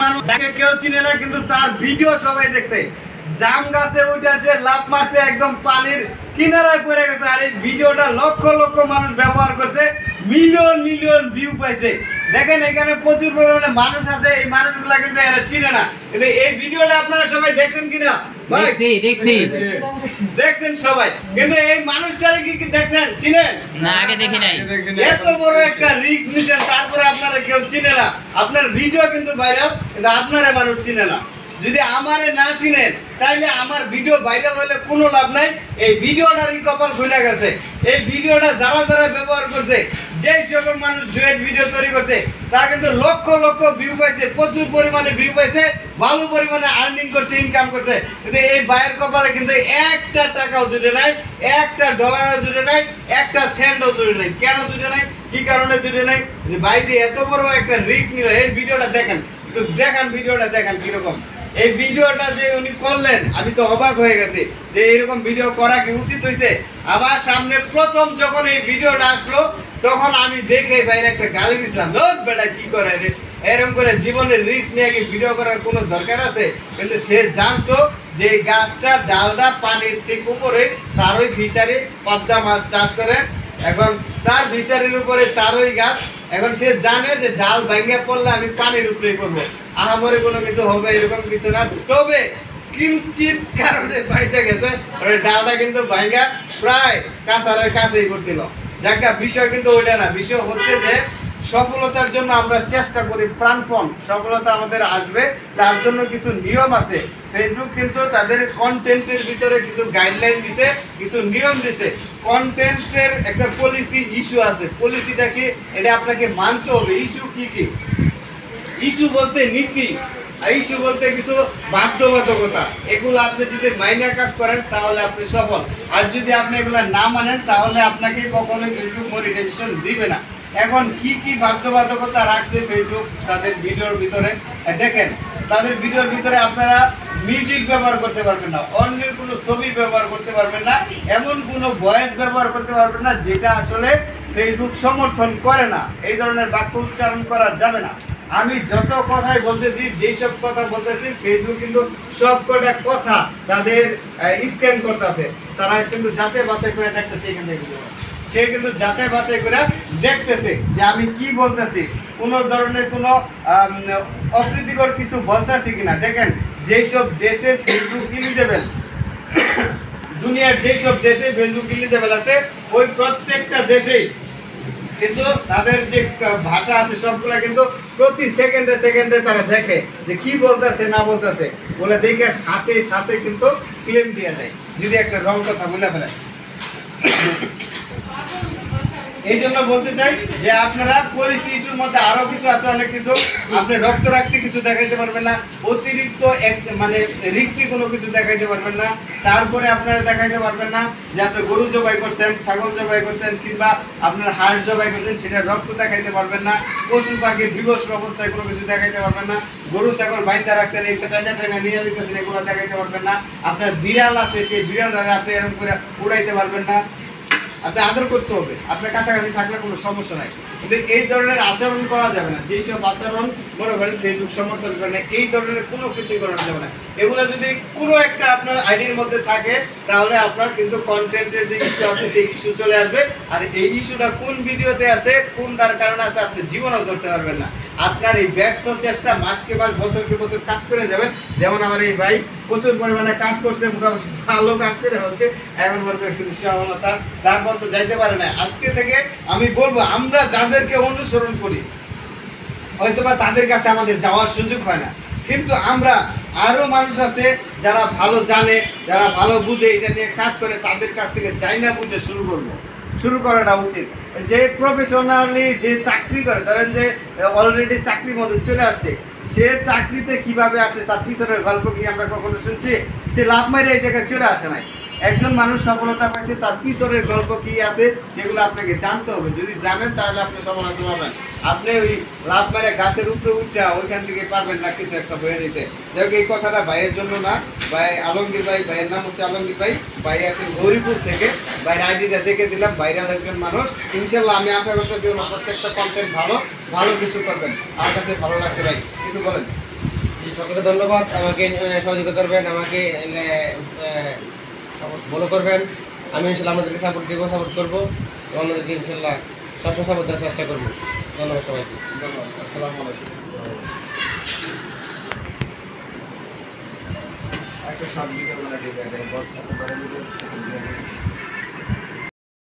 মানুষ তাকে কেউ চিনে না, কিন্তু তার ভিডিও সবাই দেখছে। জাম গাছে উঠেছে, লাফ মারছে, একদম পানির কিনারায় পড়ে গেছে। আর এই ভিডিওটা লক্ষ লক্ষ মানুষ ব্যবহার করছে, মিলিয়ন মিলিয়ন ভিউ পাইছে। দেখেন এখানে প্রচুর পরিমাণে মানুষ আছে, এই মানুষগুলা কিন্তু এরা চিনে না। কিন্তু এই ভিডিওটা আপনারা সবাই দেখছেন কিনা? দেখছেন সবাই, কিন্তু এই মানুষটারে কি দেখছেন, চিনেন না? আগে দেখি নাই। এত বড় একটা রিস্ক নিছেন, তারপরে আপনারা কেউ চিনে না। আপনার ভিডিও কিন্তু ভাইরাল, কিন্তু আপনারা মানুষ চিনে না। যদি আমারে না চিনেন তাইলে আমার ভিডিও ভাইরাল হলে কোনো লাভ নাই। এই ভিডিওটারই কপাল খুলে গেছে। এই ভিডিওটা যারা যারা ব্যবহার করছে, যেই সকল মানুষ ডুয়েট ভিডিও তৈরি করছে, তারা কিন্তু লক্ষ লক্ষ ভিউ পাইছে, প্রচুর পরিমাণে ভিউ পাইছে, ভালো পরিমাণে আর্নিং করছে, ইনকাম করছে। কিন্তু এই ভাইয়ের কপালে কিন্তু একটা টাকাও জুটে নাই, একটা ডলারও জুটে নাই, একটা সেন্টও জুটে নাই। কেন জুটে নাই, কি কারণে জুটে নাই? যে ভাই যে এত বড় একটা রিস্ক নিল। এই ভিডিওটা দেখেন, একটু দেখান, ভিডিওটা দেখান কিরকম। এই ভিডিওটা যে উনি করলেন, আমি তো অবাক হয়ে গেছি যে এরকম ভিডিও করা কি উচিত হয়েছে। আমার সামনে প্রথম যখন এই ভিডিওটা আসলো, তখন আমি দেখে বাইরে একটা গালি দিয়েছিলাম, বেটা কি করে রে, এরকম করে জীবনের রিস্ক নিয়ে কি ভিডিও করার কোনো দরকার আছে? কিন্তু সে জানতো যে গাছটা ডালটা পানির ঠিক উপরে, তার ওই ফিশারি পাবদা মাছ চাষ করে, এখন তার ফিশারির উপরে তার ওই গাছ। এখন সে জানে যে ডাল ভাঙ্গা পড়লে আমি পানির উপরেই করবো, আহামরি কোনো কিছু হবে এরকম কিছু না। তবে কিঞ্চিত কারণে পাইতে গেছে, ডালটা কিন্তু ভাঙ্গা প্রায় কাছারের কাছেই করছিল। যাজ্ঞা বিষয় কিন্তু ওইটা না, বিষয় হচ্ছে যে সফলতার জন্য আমরা চেষ্টা করি প্রাণপণ, সফলতা আমাদের আসবে, তার জন্য কিছু নিয়ম আছে। ফেসবুক কিন্তু তাদের কন্টেন্টের ভিতরে কিছু গাইডলাইন দিতে, কিছু নিয়ম দিতে। কন্টেন্টের একটা পলিসি ইস্যু আছে, পলিসিটা কি এটা আপনাকে মানতে হবে। ইস্যু কি কি? ইস্যু বলতে নীতি, ইস্যু বলতে কিছু বাধ্যবাধকতা। এগুলো আপনি যদি মাইনে কাজ করেন তাহলে আপনি সফল, আর যদি আপনি এগুলো না মানেন তাহলে আপনাকে কখনোই ফেসবুক মনিটাইজেশন দিবে না। এখন কি কি বাধ্যবাধকতা রাখছে ফেসবুক তাদের ভিডিওর ভিতরে দেখেন। তাদের ভিডিওর ভিতরে আপনারা মিউজিক ব্যবহার করতে পারবেন না, অন্যের কোনো ছবি ব্যবহার করতে পারবেন না, এমন কোনো ভয়েস ব্যবহার করতে পারবেন না যেটা আসলে ফেসবুক সমর্থন করে না। এই ধরনের বাক্য উচ্চারণ করা যাবে না। আমি যত কথাই বলতেছি, যেসব কথা বলতেছি, ফেসবুক কিন্তু সব কটা কথা তাদের স্ক্যান করতেছে। তারা কিন্তু যাচাই বাছাই করে দেখতেছে। এখান থেকে সে কিন্তু যাচাই বাছাই করে দেখতেছে যে আমি কি বলতেছি, কোনো ধরনের কোনো অপ্রীতিকর কিছু বলতেছি কিনা। দেখেন যেসব দেশে ফেসবুক ইলিজেবল, দুনিয়ার যেসব দেশে ফেসবুক ইলিজেবল আছে, ওই প্রত্যেকটা দেশেই কিন্তু তাদের যে ভাষা আছে সবগুলা কিন্তু প্রতি সেকেন্ডে সেকেন্ডে তারা দেখে যে কি বলতেছে না বলতেছে, বলে দেখে সাথে সাথে কিন্তু ক্লেম দিয়ে দেয় যদি একটা রং কথা বলে ফেলে। এই জন্য বলতে চাই যে আপনারা পলিসি ইস্যুর মধ্যে আরো কিছু আছে, অনেক কিছু। আপনি রক্ত রাখতে কিছু দেখাইতে পারবেন না, অতিরিক্ত মানে রিস্কি কোনো কিছু দেখাইতে পারবেন না। তারপরে আপনারা দেখাইতে পারবেন না যে আপনি গরু জবাই করছেন, ছাগল জবাই করছেন, কিংবা আপনার হাঁস জবাই করছেন, সেটা রক্ত দেখাইতে পারবেন না। পশু পাখির বিবস্ত্র অবস্থায় কোনো কিছু দেখাইতে পারবেন না। গরু ছাগল বাইন্দা রাখছেন, একটা টানা টানা নিয়ে দিতেছেন, এগুলো দেখাইতে পারবেন না। আপনার বিড়াল আছে, সেই বিড়ালটাকে আপনি এরকম করে উড়াইতে পারবেন না। আপনি আদর করতে হবে, আপনার কাছাকাছি থাকলে কোনো সমস্যা নাই, কিন্তু এই ধরনের আচরণ করা যাবে না। যেসব আচরণ মনে করেন ফেসবুক সমর্থন করে না, এই ধরনের কোনো কিছুই করা যাবে না। এগুলো যদি কোনো একটা আপনার আইডির মধ্যে থাকে তাহলে আপনার কিন্তু কন্টেন্টের যে ইস্যু আছে সেই ইস্যু চলে আসবে। আর এই ইস্যুটা কোন ভিডিওতে আছে, কোনটার কারণে আছে, আপনি জীবনেও ধরতে পারবেন না। আপনার এই ব্যর্থ চেষ্টা মাসকে মাস বছরকে বছর কাজ করে যাবেন। যেমন আমার এই ভাই প্রচুর পরিমাণে কাজ করতে, মোটামুটি ভালো কাজ করে হচ্ছে, এখন বলতে শুধু সফলতা তার পর্যন্ত যাইতে পারে না। আজকে থেকে আমি বলবো, আমরা যাদেরকে অনুসরণ করি হয়তোবা তাদের কাছে আমাদের যাওয়ার সুযোগ হয় না, কিন্তু আমরা আরো মানুষ আছে যারা ভালো জানে, যারা ভালো বুঝে, এটা নিয়ে কাজ করে, তাদের কাছ থেকে চাই না বুঝে শুরু করাটা উচিত। যে প্রফেশনালি যে চাকরি করে, ধরেন যে অলরেডি চাকরির মধ্যে চলে আসছে, সে চাকরিতে কিভাবে আসে, তার পিছনের গল্প কি আমরা কখনো শুনছি? সে লাভ মারে এই জায়গায় চলে আসে নাই। একজন মানুষ সফলতা পাইছে, তার পিছনের গল্প কি আছে সেগুলো আপনাকে জানতে হবে। যদি জানেন তাহলে আপনি সফলতা পাবেন। আপনি ওই লাভ মারে গাছের উপরে উঠা ওইখান থেকে পারবেন না কিছু একটা বয়ে দিতে। যাই এই কথাটা ভাইয়ের জন্য না, ভাই আলমগীর ভাই, ভাইয়ের নাম হচ্ছে আলমগীর ভাই, ভাই আসেন গৌরীপুর থেকে। ভাইয়ের আইডিটা দেখে দিলাম, ভাইরাল একজন মানুষ। ইনশাল্লাহ আমি আশা করতেছি ওনার প্রত্যেকটা কন্টেন্ট ভালো কিছু করবেন। আমার কাছে ভালো লাগছে। ভাই কিছু বলেন। সকলকে ধন্যবাদ, আমাকে সহযোগিতা করবেন, আমাকে ফলো করবেন। আমি ইনশাল্লাহ আপনাদেরকে সাপোর্ট দেবো, সাপোর্ট করবো এবং আপনাদেরকে ইনশাল্লাহ সবসময় সাপোর্ট দেওয়ার চেষ্টা করবো। ধন্যবাদ সবাইকে। ধন্যবাদ। আসসালামু আলাইকুম। একটা শর্ট ভিডিও বানাতে